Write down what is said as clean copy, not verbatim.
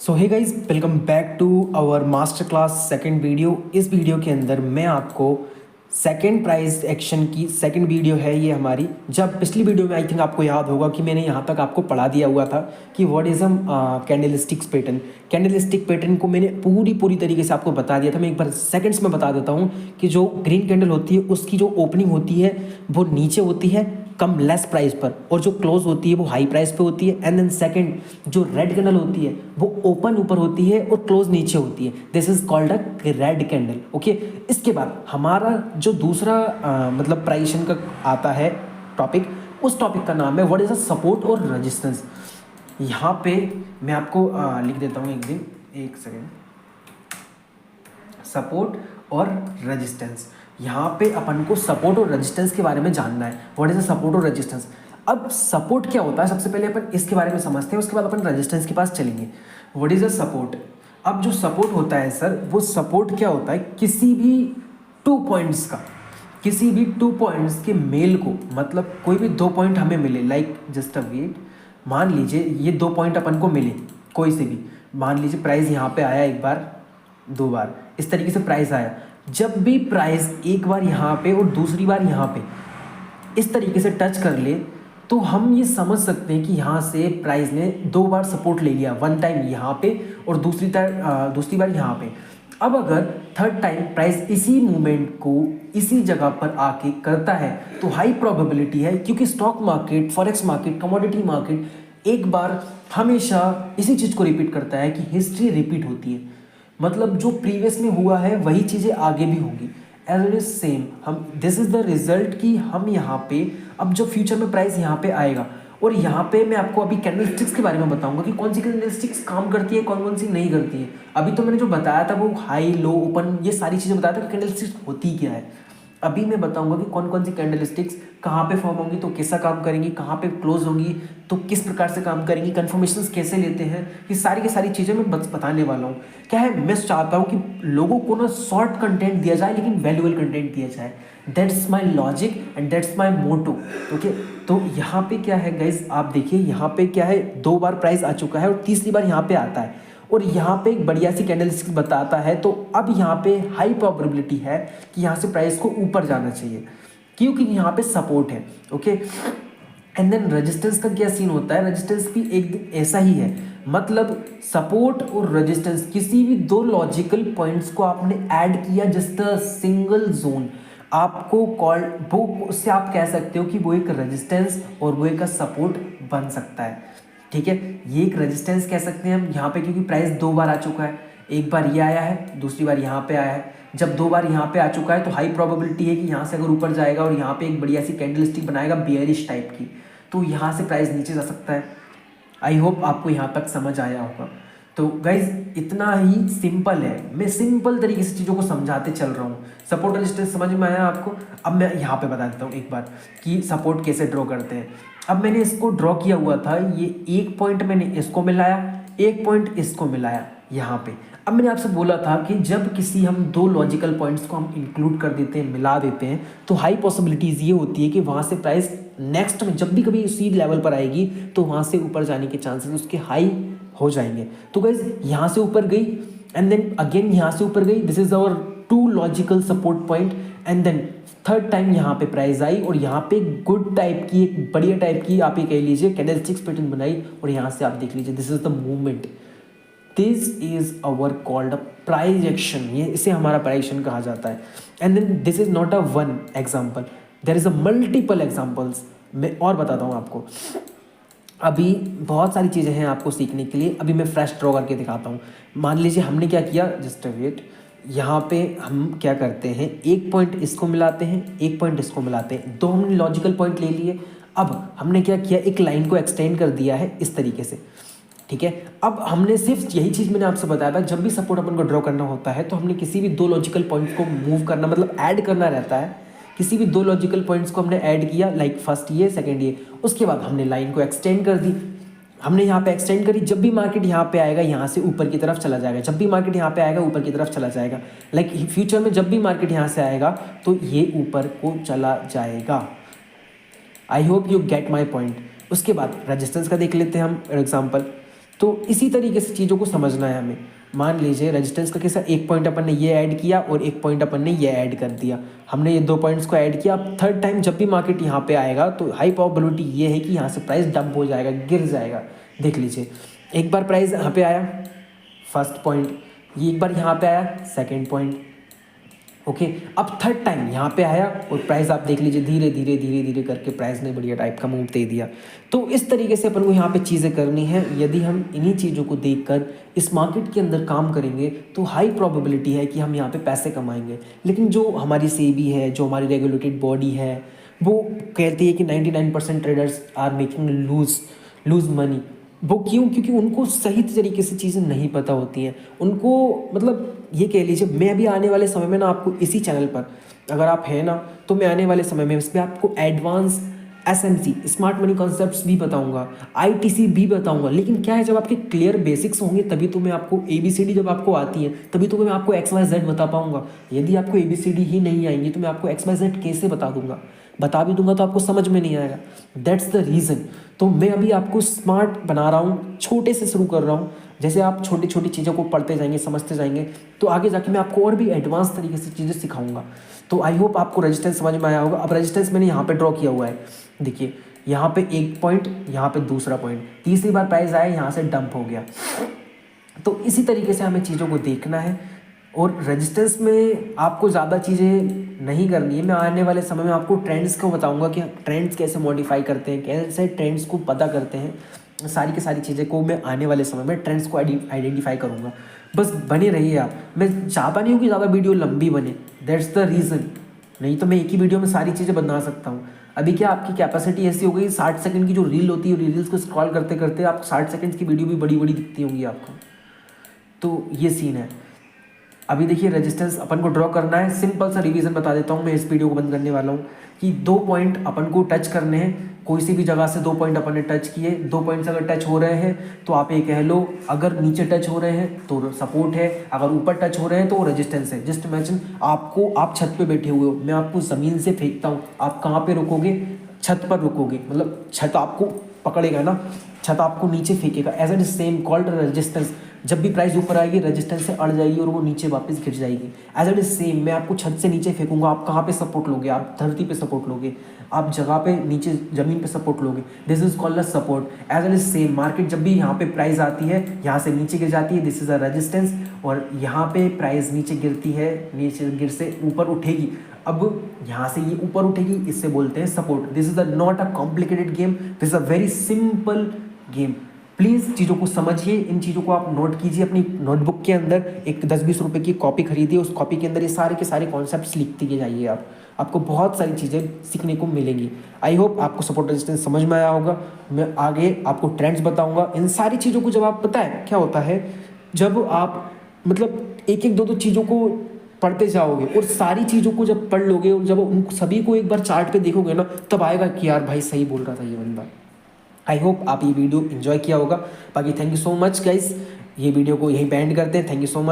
So hey guys, welcome back to our master class second video. इस वीडियो के अंदर मैं आपको सेकेंड प्राइस एक्शन की सेकेंड वीडियो है ये हमारी। जब पिछली वीडियो में आई थिंक आपको याद होगा कि मैंने यहाँ तक आपको पढ़ा दिया हुआ था कि what is candlesticks pattern. Candlestick pattern को मैंने पूरी तरीके से आपको बता दिया था। मैं एक बार सेकंड्स में बता देता हूँ कि जो ग्रीन कैंडल होती है उसकी जो ओपनिंग होती है वो नीचे होती है कम लेस प्राइस पर, और जो क्लोज होती है वो हाई प्राइस पे होती है। एंड देन सेकंड जो रेड कैंडल होती है वो ओपन ऊपर होती है और क्लोज नीचे होती है। This is called a red candle. Okay, इसके बाद हमारा जो दूसरा मतलब प्राइसन का आता है टॉपिक, उस टॉपिक का नाम है व्हाट इज अ सपोर्ट और रेजिस्टेंस। यहाँ पे मैं आपको लिख देता हूँ एक सेकेंड, सपोर्ट और रेजिस्टेंस। यहाँ पे अपन को सपोर्ट और रेजिस्टेंस के बारे में जानना है। व्हाट इज अ सपोर्ट और रेजिस्टेंस। अब सपोर्ट क्या होता है सबसे पहले अपन इसके बारे में समझते हैं, उसके बाद अपन रेजिस्टेंस के पास चलेंगे। What is a support. अब जो सपोर्ट होता है सर, वो सपोर्ट क्या होता है, किसी भी 2 पॉइंट्स का, किसी भी 2 पॉइंट्स के मेल को, मतलब कोई भी 2 पॉइंट हमें मिले, लाइक जस्ट अ वेट, मान लीजिए ये 2 पॉइंट अपन को मिले कोई से भी। मान लीजिए प्राइस यहाँ पे आया एक बार, 2 बार, इस तरीके से प्राइस आया। जब भी प्राइस एक बार यहाँ पे और दूसरी बार यहाँ पे इस तरीके से टच कर ले, तो हम ये समझ सकते हैं कि यहाँ से प्राइस ने 2 बार सपोर्ट ले लिया, 1 टाइम यहाँ पे और दूसरी बार यहाँ पे। अब अगर 3rd टाइम प्राइस इसी मूवमेंट को इसी जगह पर आके करता है तो हाई प्रोबेबिलिटी है, क्योंकि stock market, forex market, commodity market एक बार हमेशा इसी चीज़ को रिपीट करता है कि हिस्ट्री रिपीट होती है। मतलब जो प्रीवियस में हुआ है वही चीज़ें आगे भी होंगी, एज इट इज सेम। हम दिस इज द रिजल्ट कि हम यहाँ पे अब जो फ्यूचर में प्राइस यहाँ पे आएगा, और यहाँ पे मैं आपको अभी कैंडलस्टिक्स के बारे में बताऊंगा कि कौन सी कैंडलस्टिक्स काम करती है, कौन कौन सी नहीं करती है। अभी तो मैंने जो बताया था वो हाई, लो, ओपन, ये सारी चीज़ें बताया था कि कैंडलस्टिक्स होती क्या है। अभी मैं बताऊंगा कि कौन कौन सी कैंडलस्टिक्स कहाँ पे फॉर्म होंगी तो कैसा काम करेंगी, कहाँ पे क्लोज होंगी तो किस प्रकार से काम करेंगी, कन्फर्मेशंस कैसे लेते हैं, ये सारी की सारी चीज़ें मैं बताने वाला हूँ। क्या है, मैं चाहता हूँ कि लोगों को ना शॉर्ट कंटेंट दिया जाए लेकिन वैल्यूएबल कंटेंट दिया जाए। That's my logic and that's my motto. Okay, तो यहाँ पे क्या है गाइज, आप देखिए यहाँ पे क्या है, 2 बार प्राइस आ चुका है और तीसरी बार यहाँ पे आता है और यहाँ पे एक बढ़िया सी कैंडलस्टिक बताता है। तो अब यहाँ पे हाई प्रोबेबिलिटी है कि यहाँ से प्राइस को ऊपर जाना चाहिए, क्योंकि यहाँ पे सपोर्ट है। ओके, एंड देन रेजिस्टेंस का क्या सीन होता है, रेजिस्टेंस भी एक ऐसा ही है। मतलब सपोर्ट और रेजिस्टेंस, किसी भी 2 लॉजिकल पॉइंट्स को आपने ऐड किया जस्ट अ सिंगल जोन, आपको कॉल वो, उससे आप कह सकते हो कि वो एक रेजिस्टेंस और वो एक सपोर्ट बन सकता है। ठीक है, ये एक रेजिस्टेंस कह सकते हैं हम यहाँ पे, क्योंकि प्राइस 2 बार आ चुका है। एक बार ये आया है, दूसरी बार यहाँ पे आया है। जब 2 बार यहाँ पे आ चुका है तो हाई प्रोबेबिलिटी है कि यहाँ से अगर ऊपर जाएगा और यहाँ पे एक बढ़िया सी कैंडलस्टिक बनाएगा बेयरिश टाइप की, तो यहाँ से प्राइस नीचे जा सकता है। आई होप आपको यहाँ तक समझ आया होगा। तो गाइज इतना ही सिंपल है, मैं सिंपल तरीके से चीज़ों को समझाते चल रहा हूँ। सपोर्ट रेजिस्टेंस समझ में आया आपको। अब मैं यहाँ पे बता देता हूँ एक बार कि सपोर्ट कैसे ड्रॉ करते हैं। अब मैंने इसको ड्रॉ किया हुआ था, ये 1 पॉइंट मैंने इसको मिलाया, 1 पॉइंट इसको मिलाया यहाँ पे। अब मैंने आपसे बोला था कि जब किसी हम 2 लॉजिकल पॉइंट्स को हम इंक्लूड कर देते हैं, मिला देते हैं, तो हाई पॉसिबिलिटीज़ ये होती है कि वहाँ से प्राइस नेक्स्ट में जब भी कभी उसी लेवल पर आएगी तो वहाँ से ऊपर जाने के चांसेस उसके हाई हो जाएंगे। तो गाइज यहाँ से ऊपर गई एंड देन अगेन यहाँ से ऊपर गई, this is our 2 logical support point. And then 3rd time यहाँ पे प्राइस आई और यहाँ पे गुड टाइप की, एक बढ़िया टाइप की आप ये कह लीजिए कैंडलस्टिक्स पैटर्न बनाई, और यहाँ से आप देख लीजिए this is the movement. This is our called a price action, ये इसे हमारा प्राइस एक्शन कहा जाता है। And then this is not a one example, there is a multiple examples. मैं और बताता हूँ आपको, अभी बहुत सारी चीज़ें हैं आपको सीखने के लिए। अभी मैं फ्रेश ड्रॉ करके दिखाता हूँ। मान लीजिए हमने क्या किया, जस्ट वेट, यहाँ पे हम क्या करते हैं, 1 पॉइंट इसको मिलाते हैं, 1 पॉइंट इसको मिलाते हैं, 2 हमने लॉजिकल पॉइंट ले लिए। अब हमने क्या किया, एक लाइन को एक्सटेंड कर दिया है इस तरीके से। ठीक है, अब हमने सिर्फ यही चीज़ मैंने आपसे बताया था, जब भी सपोर्ट अपन को ड्रॉ करना होता है तो हमने किसी भी 2 लॉजिकल पॉइंट्स को मूव करना, मतलब ऐड करना रहता है। किसी भी 2 लॉजिकल पॉइंट्स को हमने ऐड किया, लाइक फर्स्ट ये, सेकंड ये, उसके बाद हमने लाइन को एक्सटेंड कर दी। हमने यहाँ पे एक्सटेंड करी, जब भी मार्केट यहाँ पे आएगा यहाँ से ऊपर की तरफ चला जाएगा, जब भी मार्केट यहाँ पे आएगा ऊपर की तरफ चला जाएगा। लाइक फ्यूचर में जब भी मार्केट यहाँ से आएगा तो ये ऊपर को चला जाएगा। I hope you get my point. उसके बाद रेजिस्टेंस का देख लेते हैं हम एग्जाम्पल। तो इसी तरीके से चीज़ों को समझना है हमें। मान लीजिए रेजिस्टेंस का कैसा, एक पॉइंट अपन ने ये ऐड किया और एक पॉइंट अपन ने ये ऐड कर दिया, हमने ये 2 पॉइंट्स को ऐड किया। अब थर्ड टाइम जब भी मार्केट यहाँ पे आएगा तो हाई प्रोबेबिलिटी ये है कि यहाँ से प्राइस डंप हो जाएगा, गिर जाएगा। देख लीजिए, एक बार प्राइस यहाँ पे आया फर्स्ट पॉइंट, ये एक बार यहाँ पे आया सेकेंड पॉइंट, ओके। अब थर्ड टाइम यहाँ पे आया और प्राइस आप देख लीजिए धीरे धीरे धीरे धीरे करके प्राइस ने बढ़िया टाइप का मूव दे दिया। तो इस तरीके से अपन को यहाँ पे चीज़ें करनी है। यदि हम इन्हीं चीज़ों को देखकर इस मार्केट के अंदर काम करेंगे तो हाई प्रोबेबिलिटी है कि हम यहाँ पे पैसे कमाएंगे। लेकिन जो हमारी सेबी है, जो हमारी रेगुलेटेड बॉडी है, वो कहती है कि 99% traders are making lose money. वो क्यों? क्योंकि उनको सही तरीके से चीज़ें नहीं पता होती हैं। उनको मतलब ये कह लीजिए, मैं भी आने वाले समय में ना आपको इसी चैनल पर, अगर आप हैं ना, तो मैं आने वाले समय में इस पर आपको advance SMC smart money concepts भी बताऊंगा, आईटीसी भी बताऊंगा। लेकिन क्या है, जब आपके क्लियर बेसिक्स होंगे तभी तो मैं आपको ABCD जब आपको आती है तभी तो मैं आपको XYZ बता पाऊंगा। यदि आपको ABCD ही नहीं आएंगी तो मैं आपको XYZ कैसे बता दूंगा? बता भी दूंगा तो आपको समझ में नहीं आएगा। That's the reason. तो मैं अभी आपको स्मार्ट बना रहा हूँ, छोटे से शुरू कर रहा हूँ। जैसे आप छोटी छोटी चीज़ों को पढ़ते जाएंगे, समझते जाएंगे, तो आगे जाके मैं आपको और भी एडवांस तरीके से चीज़ें सिखाऊंगा। तो आई होप आपको रेजिस्टेंस समझ में आया होगा। अब रेजिस्टेंस मैंने यहाँ पे ड्रॉ किया हुआ है, देखिए यहाँ पे एक पॉइंट, यहाँ पे दूसरा पॉइंट, तीसरी बार प्राइस आया, यहाँ से डंप हो गया। तो इसी तरीके से हमें चीज़ों को देखना है। और रेजिस्टेंस में आपको ज़्यादा चीज़ें नहीं करनी है। मैं आने वाले समय में आपको ट्रेंड्स को बताऊंगा कि ट्रेंड्स कैसे मॉडिफाई करते हैं, कैसे ट्रेंड्स को पता करते हैं। सारी की सारी चीज़ें को मैं आने वाले समय में ट्रेंड्स को आइडेंटिफाई करूंगा। बस बने रहिए आप। मैं चाहता नहीं हूँ कि ज़्यादा वीडियो लंबी बने, दैट्स द रीज़न। नहीं तो मैं एक ही वीडियो में सारी चीज़ें बना सकता हूँ। अभी क्या आपकी कैपेसिटी ऐसी हो गई, 60 सेकंड की जो रील होती है, रील्स को स्क्रॉल करते करते आपको 60 सेकंड की वीडियो भी बड़ी बड़ी दिखती होंगी आपको। तो ये सीन है। अभी देखिए रेजिस्टेंस अपन को ड्रॉ करना है। सिंपल सा रिवीजन बता देता हूँ, मैं इस वीडियो को बंद करने वाला हूँ, कि 2 पॉइंट अपन को टच करने हैं। कोई सी भी जगह से 2 पॉइंट अपन ने टच किए, 2 पॉइंट्स अगर टच हो रहे हैं तो आप ये कह लो, अगर नीचे टच हो रहे हैं तो सपोर्ट है, अगर ऊपर टच हो रहे हैं तो रेजिस्टेंस है। जस्ट इमेजिन आप छत पे बैठे हुए हो, मैं आपको ज़मीन से फेंकता हूँ, आप कहाँ पे रुकोगे? छत पर रुकोगे। मतलब छत आपको पकड़ेगा ना, छत आपको नीचे फेंकेगा। As at same called resistance. जब भी प्राइस ऊपर आएगी रेजिस्टेंस से अड़ जाएगी और वो नीचे वापस गिर जाएगी। एज इट इज सेम, मैं आपको छत से नीचे फेंकूंगा, आप कहाँ पे सपोर्ट लोगे? आप धरती पे सपोर्ट लोगे, आप जगह पे नीचे ज़मीन पे सपोर्ट लोगे। This is called a support. As it is same, market जब भी यहाँ पे प्राइस आती है, यहाँ से नीचे गिर जाती है, दिस इज अ रेजिस्टेंस। और यहाँ पे प्राइस नीचे गिरती है, नीचे गिर से ऊपर उठेगी। अब यहाँ से ये ऊपर उठेगी, इससे बोलते हैं support. This is a not a complicated game, this is a very simple game. Please चीज़ों को समझिए, इन चीज़ों को आप नोट कीजिए अपनी नोटबुक के अंदर। एक 10-20 रुपए की कॉपी खरीदिए, उस कॉपी के अंदर ये सारे के सारे कॉन्सेप्ट्स लिखते जाइए आप। आपको बहुत सारी चीज़ें सीखने को मिलेंगी। आई होप आपको सपोर्ट रेजिस्टेंस समझ में आया होगा। मैं आगे आपको ट्रेंड्स बताऊंगा। इन सारी चीज़ों को जब आप, पता है क्या होता है, जब आप मतलब एक एक दो दो चीज़ों को पढ़ते जाओगे और सारी चीज़ों को जब पढ़ लोगे और जब उन सभी को एक बार चार्ट पे देखोगे ना, तब आएगा कि यार भाई सही बोल रहा था ये बंदा। आई होप आप ये वीडियो एंजॉय किया होगा। बाकी thank you so much guys, ये वीडियो को यहीं पे एंड करते हैं। Thank you so much.